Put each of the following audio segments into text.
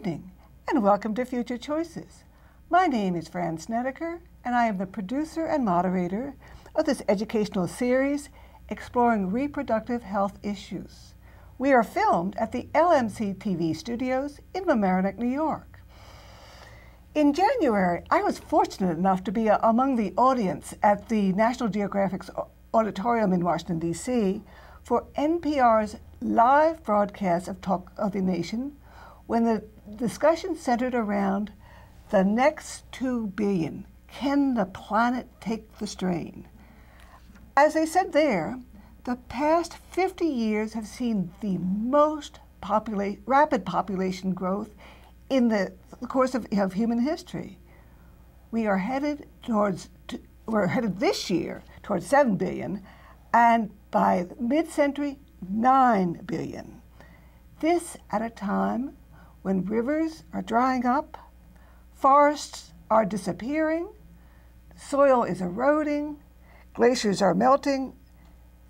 evening, and welcome to Future Choices. My name is Fran Snedeker, and I am the producer and moderator of this educational series exploring reproductive health issues. We are filmed at the LMC TV studios in Mamaroneck, New York. In January, I was fortunate enough to be among the audience at the National Geographic's auditorium in Washington, D.C. for NPR's live broadcast of Talk of the Nation, when the discussion centered around the next 2 billion. Can the planet take the strain? As they said there, the past 50 years have seen the most rapid population growth in the course of human history. We're headed this year towards 7 billion, and by mid-century, 9 billion. This at a time when rivers are drying up, forests are disappearing, soil is eroding, glaciers are melting,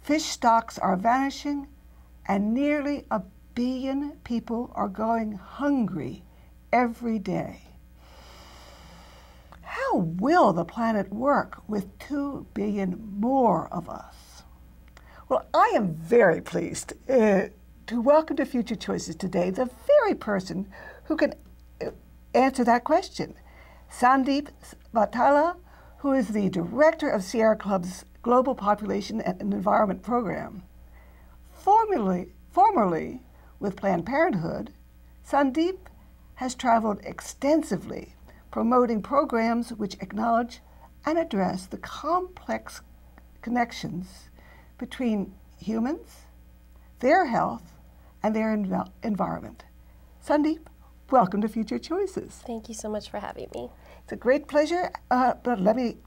fish stocks are vanishing, and nearly 1 billion people are going hungry every day. How will the planet work with 2 billion more of us? Well, I am very pleased to welcome to Future Choices today the very person who can answer that question. Sandeep Vatala, who is the director of Sierra Club's Global Population and Environment Program. Formerly with Planned Parenthood, Sandeep has traveled extensively promoting programs which acknowledge and address the complex connections between humans, their health, and their environment. Sandeep, welcome to Future Choices. Thank you so much for having me. It's a great pleasure, but let me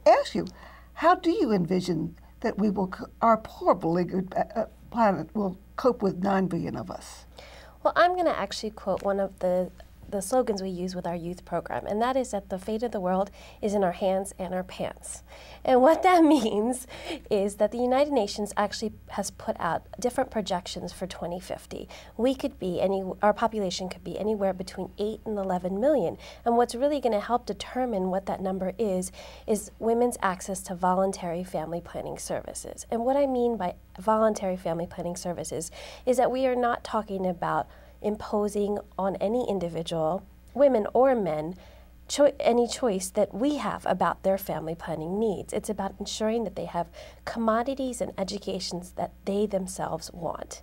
ask you, how do you envision that our poor beleaguered planet will cope with 9 billion of us? Well, I'm going to actually quote one of the slogans we use with our youth program, and that is that the fate of the world is in our hands and our pants. And what that means is that the United Nations actually has put out different projections for 2050. Our population could be anywhere between 8 and 11 million. And what's really going to help determine what that number is women's access to voluntary family planning services. And what I mean by voluntary family planning services is that we are not talking about imposing on any individual, women or men, any choice that we have about their family planning needs. It's about ensuring that they have commodities and educations that they themselves want.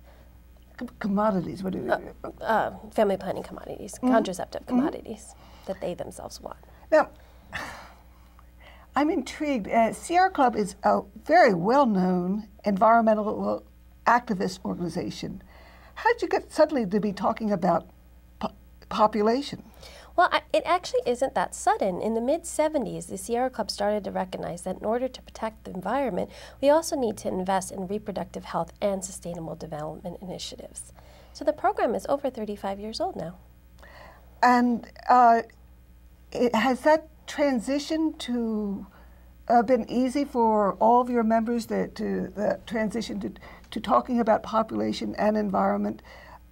Commodities? What do you family planning commodities, contraceptive commodities that they themselves want. Now, I'm intrigued. Sierra Club is a very well-known environmental activist organization. How did you get suddenly to be talking about population? Well, it actually isn't that sudden. In the mid-'70s, the Sierra Club started to recognize that in order to protect the environment, we also need to invest in reproductive health and sustainable development initiatives. So the program is over 35 years old now. And has that transition been easy for all of your members, the transition to talking about population and environment,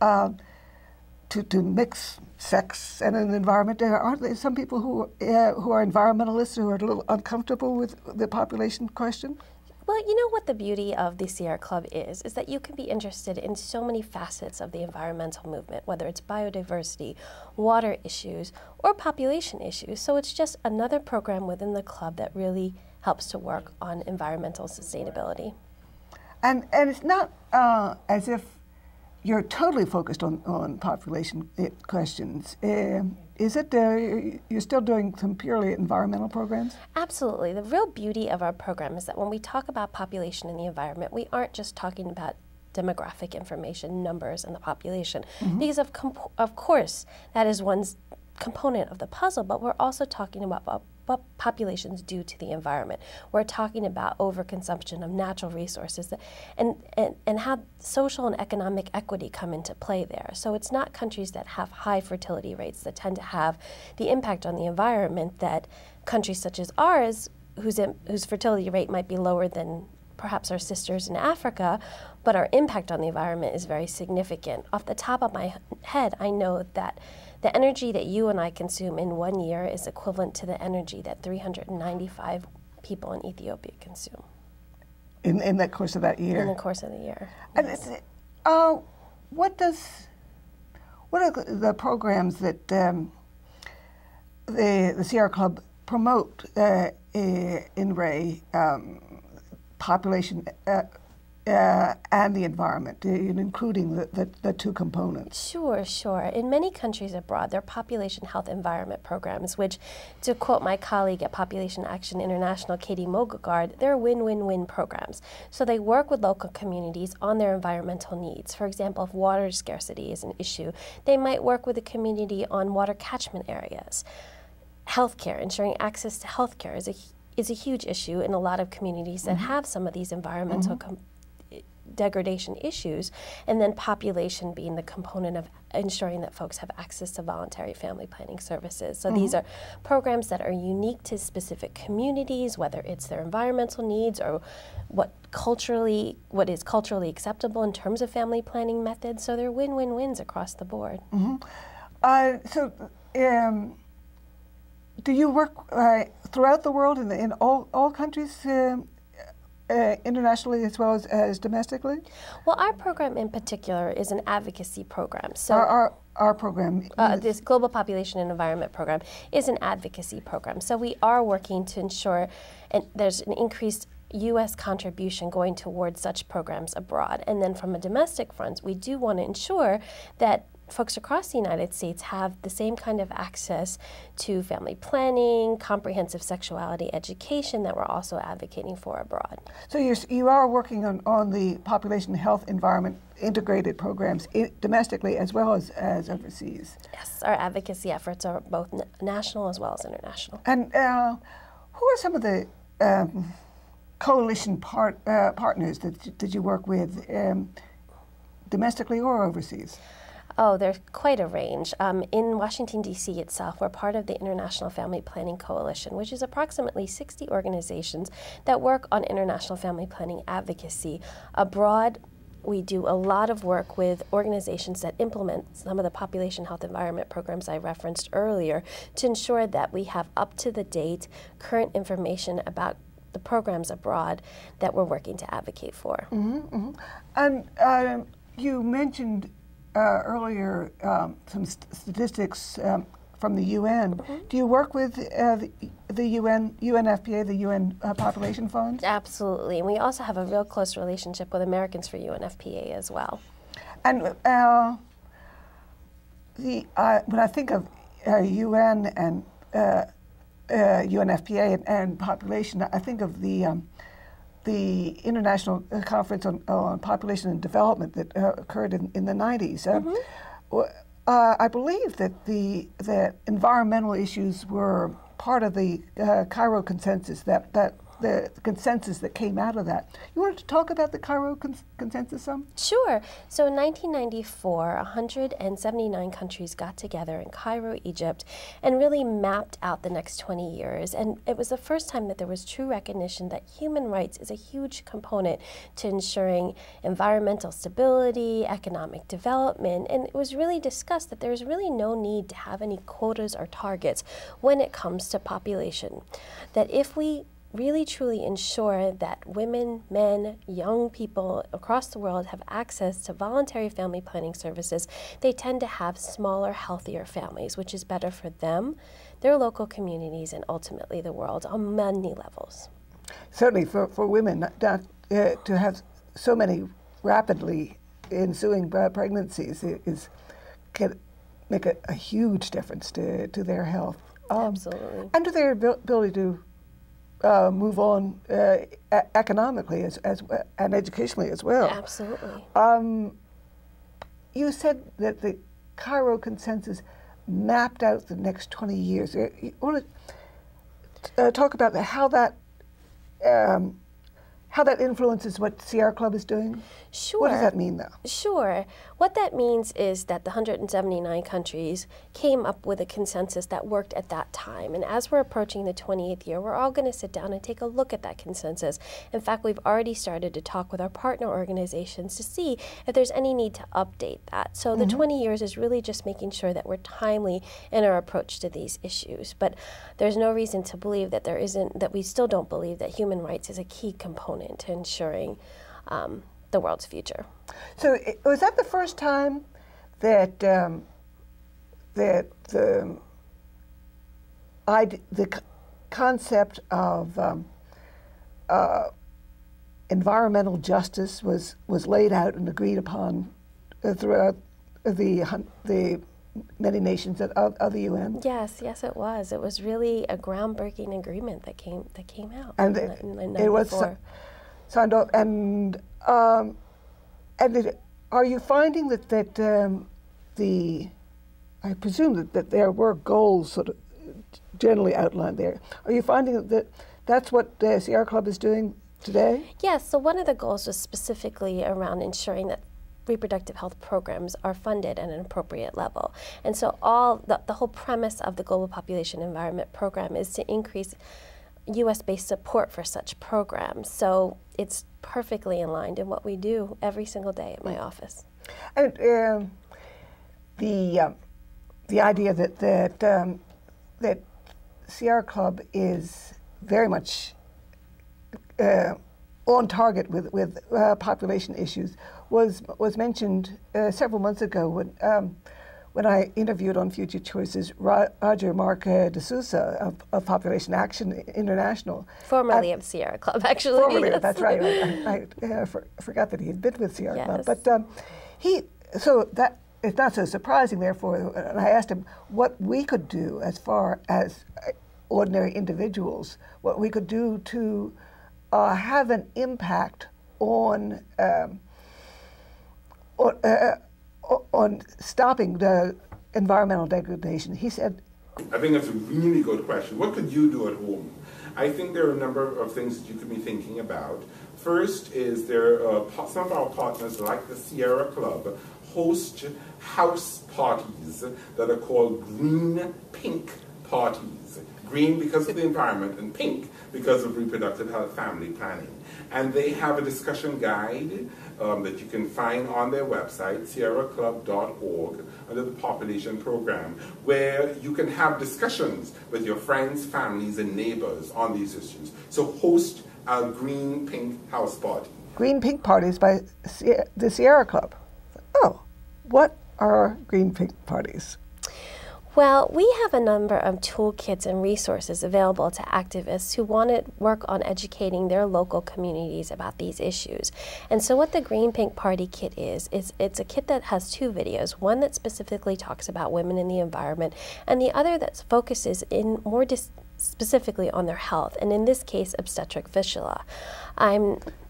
to mix sex and an environment? Aren't there some people who are environmentalists who are a little uncomfortable with the population question? Well, you know what the beauty of the Sierra Club is that you can be interested in so many facets of the environmental movement, whether it's biodiversity, water issues, or population issues. So it's just another program within the club that really helps to work on environmental sustainability. And it's not as if you're totally focused on population questions. Is it? You're still doing some purely environmental programs? Absolutely. The real beauty of our program is that when we talk about population and the environment, we aren't just talking about demographic information, numbers, and the population. Because of course that is one component of the puzzle, but we're also talking about what populations do to the environment. We're talking about overconsumption of natural resources and how social and economic equity come into play there. So it's not countries that have high fertility rates that tend to have the impact on the environment that countries such as ours, whose fertility rate might be lower than perhaps our sisters in Africa, but our impact on the environment is very significant. Off the top of my head, I know that the energy that you and I consume in 1 year is equivalent to the energy that 395 people in Ethiopia consume. In the course of that year? In the course of the year. And Yes. what are the programs that the Sierra Club promote in Ray, population and the environment, including the two components? Sure, sure. In many countries abroad, there are population health environment programs, which, to quote my colleague at Population Action International, Katie Mogegard, they're win-win-win programs. So they work with local communities on their environmental needs. For example, if water scarcity is an issue, they might work with the community on water catchment areas. Healthcare, ensuring access to healthcare is a huge issue in a lot of communities that have some of these environmental degradation issues, and then population being the component of ensuring that folks have access to voluntary family planning services. So these are programs that are unique to specific communities, whether it's their environmental needs or what is culturally acceptable in terms of family planning methods. So they're win-win-wins across the board. Do you work throughout the world in all countries, internationally as well as domestically? Well, our program in particular is an advocacy program. So our program, this Global Population and Environment Program, is an advocacy program. So we are working to ensure there's an increased U.S. contribution going towards such programs abroad. And then from a domestic front, we do want to ensure that folks across the United States have the same kind of access to family planning, comprehensive sexuality education that we're also advocating for abroad. So you are working on the population health environment integrated programs domestically as well as overseas. Yes, our advocacy efforts are both national as well as international. And who are some of the coalition partners that you work with domestically or overseas? Oh, there's quite a range. In Washington, D.C. itself, we're part of the International Family Planning Coalition, which is approximately 60 organizations that work on international family planning advocacy. Abroad, we do a lot of work with organizations that implement some of the population health environment programs I referenced earlier to ensure that we have up-to-the-date current information about the programs abroad that we're working to advocate for. And you mentioned earlier some statistics from the UN. Do you work with the UN, UNFPA, the UN Population Fund? Absolutely, and we also have a real close relationship with Americans for UNFPA as well. And when I think of UN and UNFPA and population, I think of the International Conference on Population and Development that occurred in the 90s. I believe that the environmental issues were part of the Cairo consensus, that the consensus that came out of that. You wanted to talk about the Cairo consensus some? Sure. So in 1994, 179 countries got together in Cairo, Egypt, and really mapped out the next 20 years. And it was the first time that there was true recognition that human rights is a huge component to ensuring environmental stability, economic development, and it was really discussed that there's really no need to have any quotas or targets when it comes to population. That if we really truly ensure that women, men, young people across the world have access to voluntary family planning services, they tend to have smaller, healthier families, which is better for them, their local communities, and ultimately the world on many levels. Certainly for women to have so many rapidly ensuing pregnancies can make a huge difference to their health. Absolutely. And to their ability to move on economically and educationally as well. Absolutely. You said that the Cairo consensus mapped out the next 20 years. You want to talk about how that how that influences what Sierra Club is doing? Sure. What does that mean, though? Sure. What that means is that the 179 countries came up with a consensus that worked at that time. And as we're approaching the 28th year, we're all going to sit down and take a look at that consensus. In fact, we've already started to talk with our partner organizations to see if there's any need to update that. So the 20 years is really just making sure that we're timely in our approach to these issues. But there's no reason to believe that that we still don't believe that human rights is a key component to ensuring the world's future. So was that the first time that that the concept of environmental justice was laid out and agreed upon throughout the many nations of the UN? Yes, yes, it was. It was really a groundbreaking agreement that came out. And it was signed off. And are you finding that I presume that there were goals sort of generally outlined there. Are you finding that that's what the Sierra Club is doing today? Yes. So one of the goals was specifically around ensuring that reproductive health programs are funded at an appropriate level. And so the whole premise of the Global Population Environment Program is to increase U.S.-based support for such programs. So it's perfectly in line in what we do every single day at my office. And the idea that Sierra Club is very much on target with population issues was mentioned several months ago when I interviewed on Future Choices Roger Mark D'Souza of Population Action International. Formerly of Sierra Club, actually. Formerly, yes. That's right. I forgot that he had been with Sierra Club. Yes. But so that it's not so surprising, therefore, and I asked him what we could do as far as ordinary individuals, what we could do to have an impact on stopping the environmental degradation. He said, I think that's a really good question. What could you do at home? I think there are a number of things that you could be thinking about. First is some of our partners, like the Sierra Club, host house parties that are called green pink parties. Green because of the environment and pink because of reproductive health family planning. And they have a discussion guide that you can find on their website, sierraclub.org, under the population program, where you can have discussions with your friends, families, and neighbors on these issues. So host a green pink house party. Green pink parties by the Sierra Club. Oh, what are green pink parties? Well, we have a number of toolkits and resources available to activists who want to work on educating their local communities about these issues. And so what the Green Pink Party Kit is it's a kit that has two videos, one that specifically talks about women in the environment, and the other that focuses in more specifically on their health, and in this case, obstetric fistula.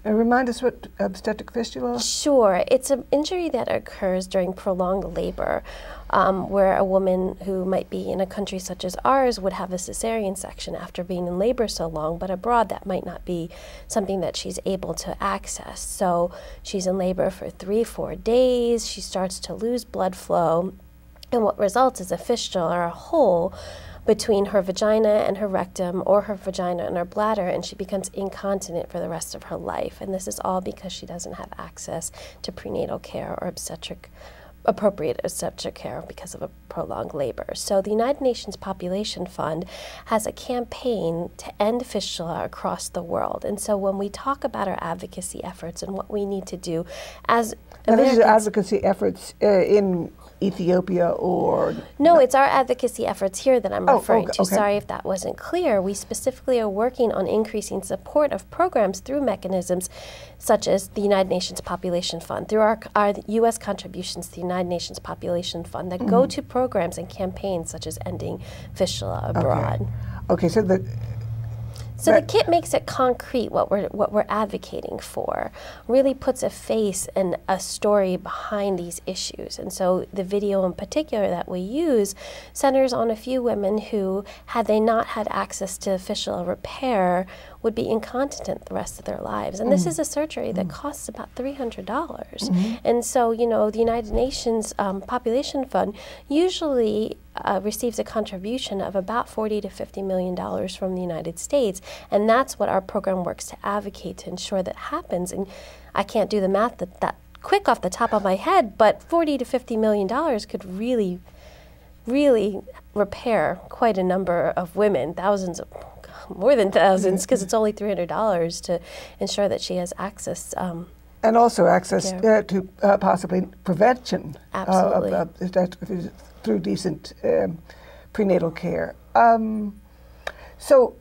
Remind us what obstetric fistula is? Sure. It's an injury that occurs during prolonged labor, where a woman who might be in a country such as ours would have a cesarean section after being in labor so long, but abroad that might not be something that she's able to access. So she's in labor for 3-4 days, she starts to lose blood flow, and what results is a fistula or a hole between her vagina and her rectum, or her vagina and her bladder, and she becomes incontinent for the rest of her life. And this is all because she doesn't have access to prenatal care or appropriate obstetric care because of a prolonged labor. So the United Nations Population Fund has a campaign to end fistula across the world. And so when we talk about our advocacy efforts and what we need to do as Americans— These are advocacy efforts in Ethiopia or— No, it's our advocacy efforts here that I'm referring to. Okay. Sorry if that wasn't clear. We specifically are working on increasing support of programs through mechanisms such as the United Nations Population Fund, through our U.S. contributions to the United Nations Population Fund that go to programs and campaigns such as ending fistula abroad. Okay, so the kit makes it concrete what we're advocating for, really puts a face and a story behind these issues. And so the video in particular that we use centers on a few women who, had they not had access to fistula repair, would be incontinent the rest of their lives. And this is a surgery that costs about $300. And so, you know, the United Nations Population Fund usually receives a contribution of about $40 to $50 million from the United States. And that's what our program works to advocate to ensure that happens. And I can't do the math that quick off the top of my head, but $40 to $50 million could really repair quite a number of women, thousands of, more than thousands, because it's only $300 to ensure that she has access. And also access to possibly prevention through decent prenatal care. So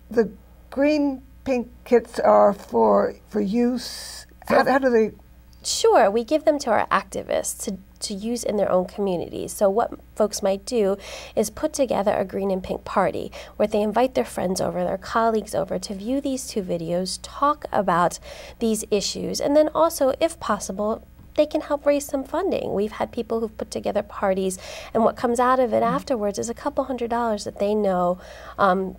the green pink kits are for use. How do they? Sure, we give them to our activists to use in their own communities. So what folks might do is put together a green and pink party where they invite their friends over, their colleagues over to view these 2 videos, talk about these issues, and then also, if possible, they can help raise some funding. We've had people who've put together parties, and what comes out of it afterwards is a couple $100s that they know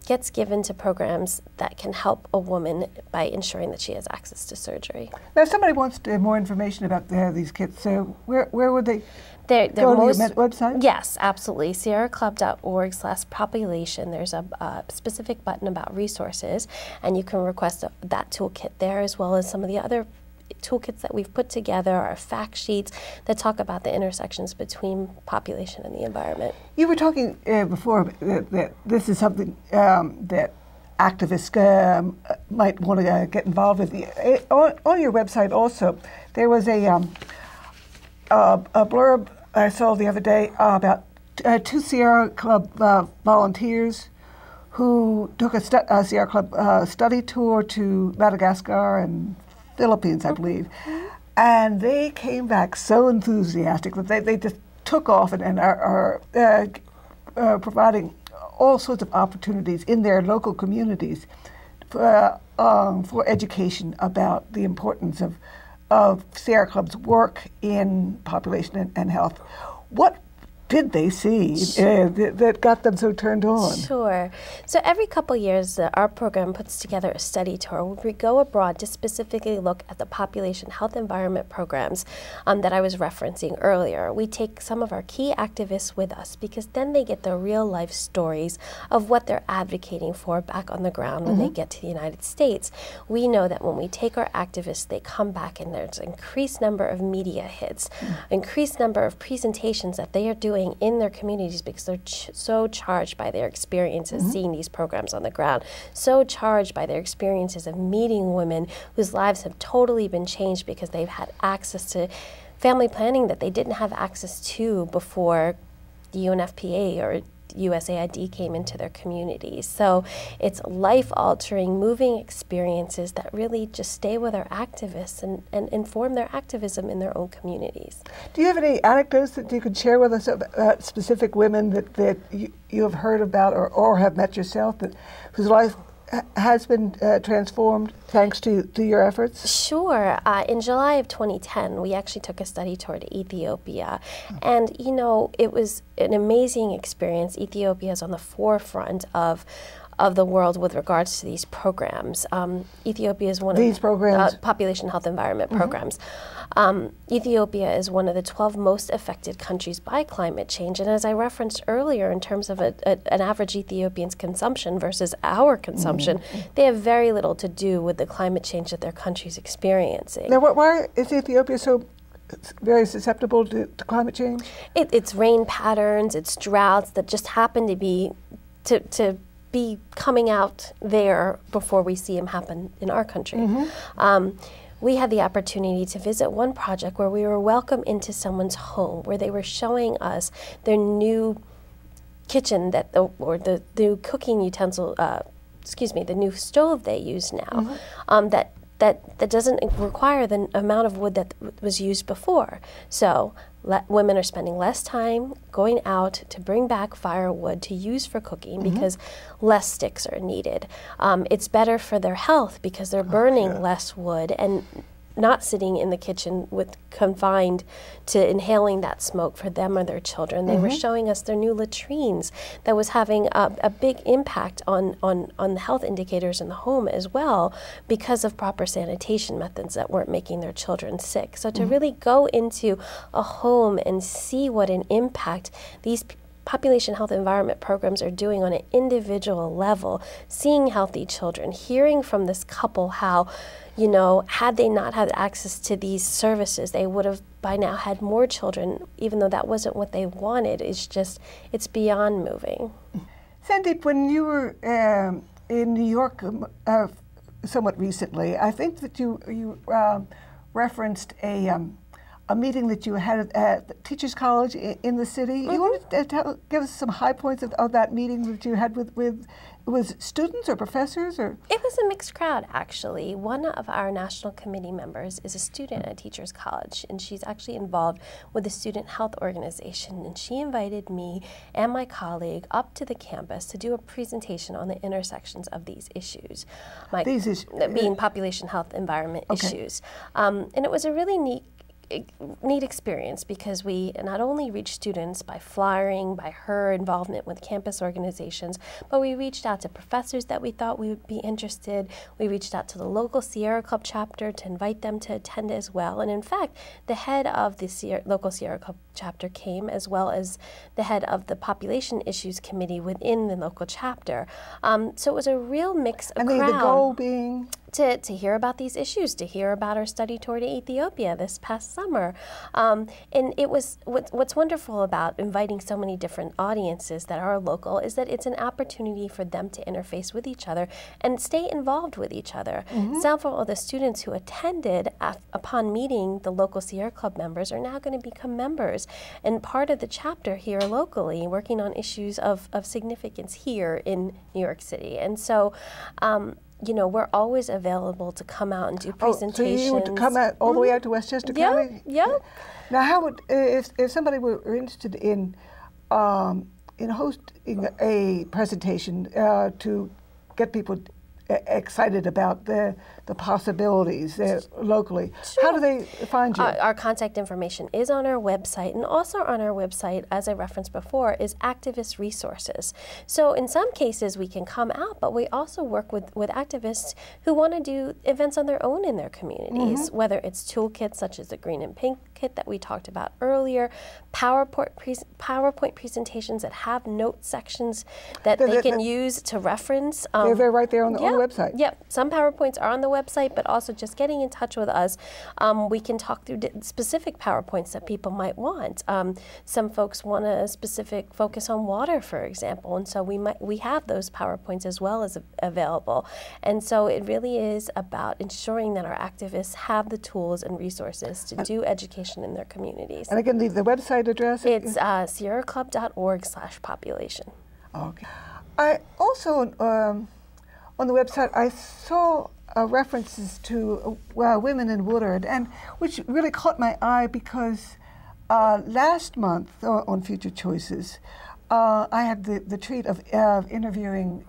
gets given to programs that can help a woman by ensuring that she has access to surgery. Now, if somebody wants more information about these kits, so where would they they're go to your website? Yes, absolutely. SierraClub.org/population. There's a specific button about resources, and you can request that toolkit there, as well as some of the other toolkits that we've put together, our fact sheets that talk about the intersections between population and the environment. You were talking before that this is something that activists might want to get involved with. On your website also, there was a blurb I saw the other day about 2 Sierra Club volunteers who took a Sierra Club study tour to Madagascar and Philippines, I believe. And they came back so enthusiastic that they just took off and are providing all sorts of opportunities in their local communities for education about the importance of Sierra Club's work in population and health. What did they see that got them so turned on? Sure. So every couple years, our program puts together a study tour where we go abroad to specifically look at the population health environment programs that I was referencing earlier. We take some of our key activists with us because then they get the real life stories of what they're advocating for back on the ground when they get to the United States. We know that when we take our activists, they come back and there's an increased number of media hits, increased number of presentations that they are doing in their communities because they're so charged by their experiences seeing these programs on the ground, so charged by their experiences of meeting women whose lives have totally been changed because they've had access to family planning that they didn't have access to before the UNFPA or USAID came into their communities. So it's life-altering, moving experiences that really just stay with our activists and inform their activism in their own communities. Do you have any anecdotes that you could share with us about specific women that you have heard about or have met yourself whose life has been transformed thanks to your efforts? Sure. In July of 2010, we actually took a study tour to Ethiopia. And, you know, it was an amazing experience. Ethiopia is on the forefront of the world with regards to these programs. Ethiopia is one of programs? Population health environment programs. Ethiopia is one of the 12 most affected countries by climate change. And as I referenced earlier, in terms of an average Ethiopian's consumption versus our consumption, they have very little to do with the climate change that their country's experiencing. Now, why is Ethiopia so very susceptible to climate change? It's rain patterns, it's droughts that just happen to be coming out there before we see them happen in our country. We had the opportunity to visit one project where we were welcomed into someone's home, where they were showing us their new kitchen or the new cooking utensil, the new stove they use now, that doesn't require the amount of wood that was used before. So women are spending less time going out to bring back firewood to use for cooking because less sticks are needed. It's better for their health because they're burning less wood, and not sitting in the kitchen with confined to inhaling that smoke for them or their children. They were showing us their new latrines that was having a big impact on the health indicators in the home as well, because of proper sanitation methods that weren't making their children sick. So to really go into a home and see what an impact these population health environment programs are doing on an individual level, seeing healthy children, hearing from this couple how, you know, had they not had access to these services, they would have by now had more children, even though that wasn't what they wanted. It's beyond moving. Sandeep, when you were in New York somewhat recently, I think that you referenced a meeting that you had at the Teachers College in the city. You want to give us some high points of that meeting that you had with students or professors? Or It was a mixed crowd, actually. One of our national committee members is a student at Teachers College, and she's actually involved with the student health organization, and she invited me and my colleague up to the campus to do a presentation on the intersections of these issues. Being population health environment issues. And it was a really neat experience, because we not only reached students by flyering, by her involvement with campus organizations, but we reached out to professors that we thought we would be interested. We reached out to the local Sierra Club chapter to invite them to attend as well. And in fact, the head of the local Sierra Club chapter came, as well as the head of the population issues committee within the local chapter. So it was a real mix of crowd. And the goal being? To hear about these issues, to hear about our study tour to Ethiopia this past summer. And it was, what's wonderful about inviting so many different audiences that are local is that it's an opportunity for them to interface with each other and stay involved with each other. Several of the students who attended upon meeting the local Sierra Club members are now going to become members and part of the chapter here locally, working on issues of significance here in New York City. And so, you know, we're always available to come out and do presentations. So you would come out all the way out to Westchester County? Yeah. Now, how would if somebody were interested in hosting a presentation to get people excited about the possibilities locally. Sure. How do they find you? Our contact information is on our website, and also on our website, as I referenced before, is activist resources. So in some cases we can come out, but we also work with activists who want to do events on their own in their communities, whether it's toolkits such as the Green and Pink kit that we talked about earlier, PowerPoint presentations that have note sections that they can use to reference. They're right there on the website. Yep, some PowerPoints are on the website, but also just getting in touch with us. We can talk through specific PowerPoints that people might want. Some folks want a specific focus on water, for example, and so we have those PowerPoints as well as available. And so it really is about ensuring that our activists have the tools and resources to do education in their communities. And again, the website address? It's sierraclub.org/population. Okay. I also, on the website, I saw references to women in Woodard, and which really caught my eye because last month on Future Choices, I had the treat of interviewing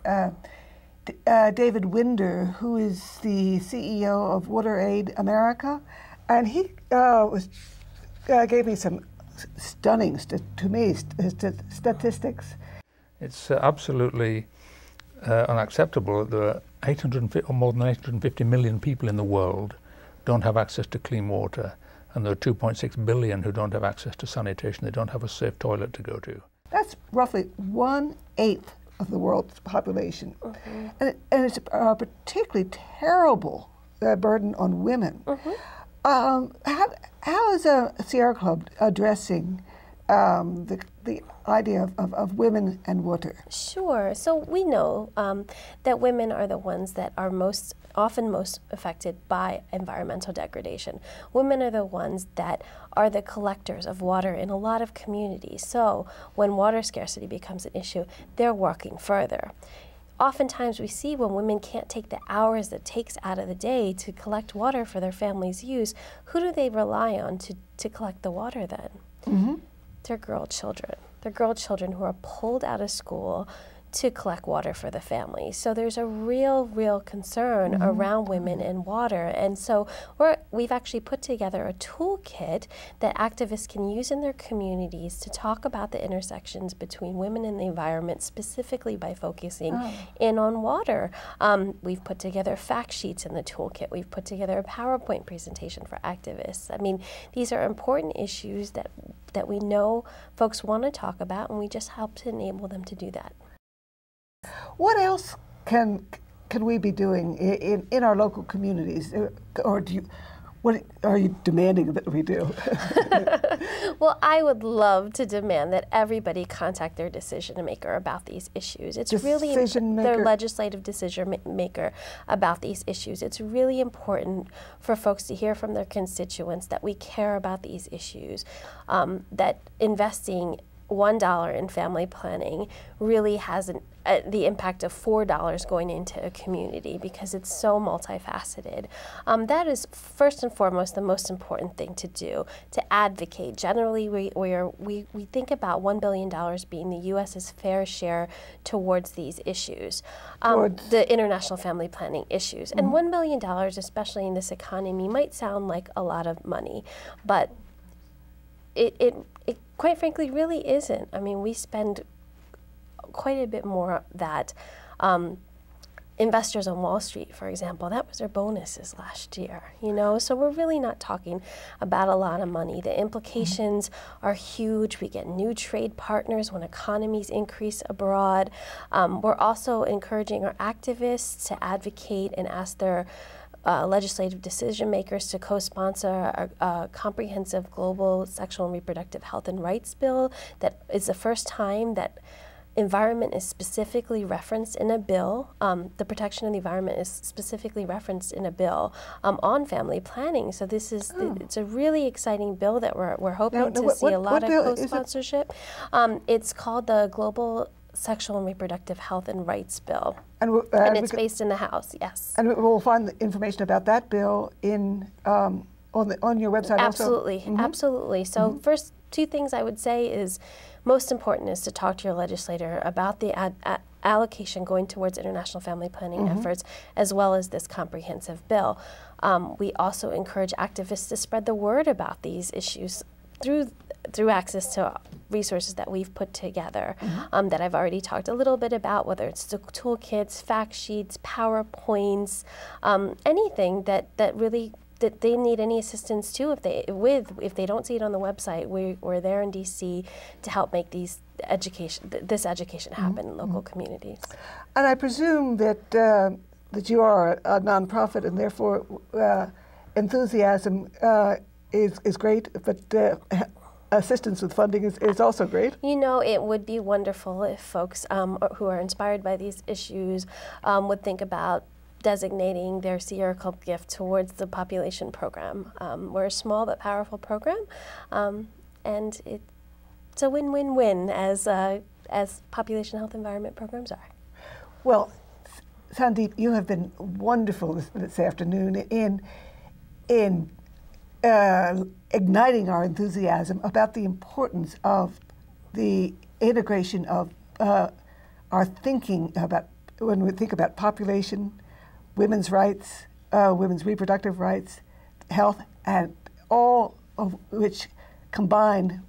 David Winder, who is the CEO of Water Aid America, and he gave me some stunning, to me, statistics. It's absolutely unacceptable that there are more than 850 million people in the world don't have access to clean water, and there are 2.6 billion who don't have access to sanitation. They don't have a safe toilet to go to. That's roughly 1/8 of the world's population. And it's a particularly terrible burden on women. How is a Sierra Club addressing the idea of women and water? Sure. So we know that women are the ones that are often most affected by environmental degradation. Women are the ones that are the collectors of water in a lot of communities. So when water scarcity becomes an issue, they're working further. Oftentimes we see when women can't take the hours that it takes out of the day to collect water for their family's use, who do they rely on to collect the water then? Their girl children. Their girl children who are pulled out of school to collect water for the family. So there's a real concern around women and water. And so we've actually put together a toolkit that activists can use in their communities to talk about the intersections between women and the environment, specifically by focusing in on water. We've put together fact sheets in the toolkit. We've put together a PowerPoint presentation for activists. I mean, these are important issues that we know folks want to talk about, and we just help to enable them to do that. What else can we be doing in our local communities, or what are you demanding that we do? Well, I would love to demand that everybody contact their decision maker about these issues. It's really their legislative decision maker about these issues. It's really important for folks to hear from their constituents that we care about these issues, that investing $1 in family planning really has the impact of $4 going into a community, because it's so multifaceted. That is first and foremost the most important thing to do, to advocate. Generally, we think about $1 billion being the U.S.'s fair share towards these issues, the international family planning issues. And $1 billion, especially in this economy, might sound like a lot of money, but it quite frankly really isn't. I mean, we spend quite a bit more that investors on Wall Street, for example, that was their bonuses last year, you know? So we're really not talking about a lot of money. The implications are huge. We get new trade partners when economies increase abroad. We're also encouraging our activists to advocate and ask their legislative decision makers to co-sponsor a comprehensive global sexual and reproductive health and rights bill that is the first time that environment is specifically referenced in a bill. The protection of the environment is specifically referenced in a bill on family planning. So this is it's a really exciting bill that we're hoping to see a lot of co-sponsorship. It's called the Global Sexual and Reproductive Health and Rights Bill, and it's based in the House. Yes, and we'll find the information about that bill in on your website. Absolutely, also? Absolutely. So first, two things I would say is most important is to talk to your legislator about the allocation going towards international family planning efforts, as well as this comprehensive bill. We also encourage activists to spread the word about these issues through access to resources that we've put together that I've already talked a little bit about, whether it's the toolkits, fact sheets, PowerPoints, anything that really that they need any assistance to if they don't see it on the website. We're there in DC to help make this education happen in local communities. And I presume that that you are a nonprofit, and therefore enthusiasm is great, but assistance with funding is also great. You know, it would be wonderful if folks who are inspired by these issues would think about designating their Sierra Club gift towards the population program. We're a small but powerful program, and it's a win-win-win as population health environment programs are. Well, Sandeep, you have been wonderful this afternoon in igniting our enthusiasm about the importance of the integration of our thinking about when we think about population, women's rights, women's reproductive rights, health, and all of which combined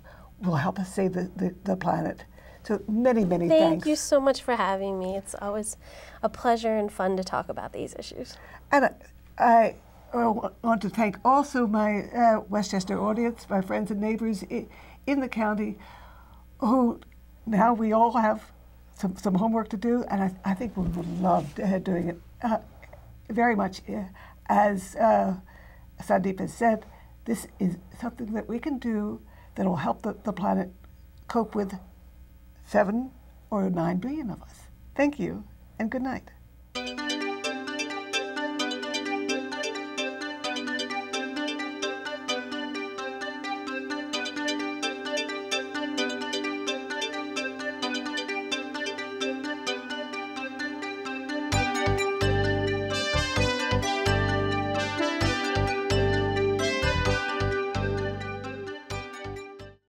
will help us save the planet. So many thanks. Thank you so much for having me. It's always a pleasure and fun to talk about these issues. And I want to thank also my Westchester audience, my friends and neighbors in the county, who now we all have some homework to do, and I think we would love doing it very much. As Sandeep has said, this is something that we can do that will help the planet cope with 7 or 9 billion of us. Thank you, and good night.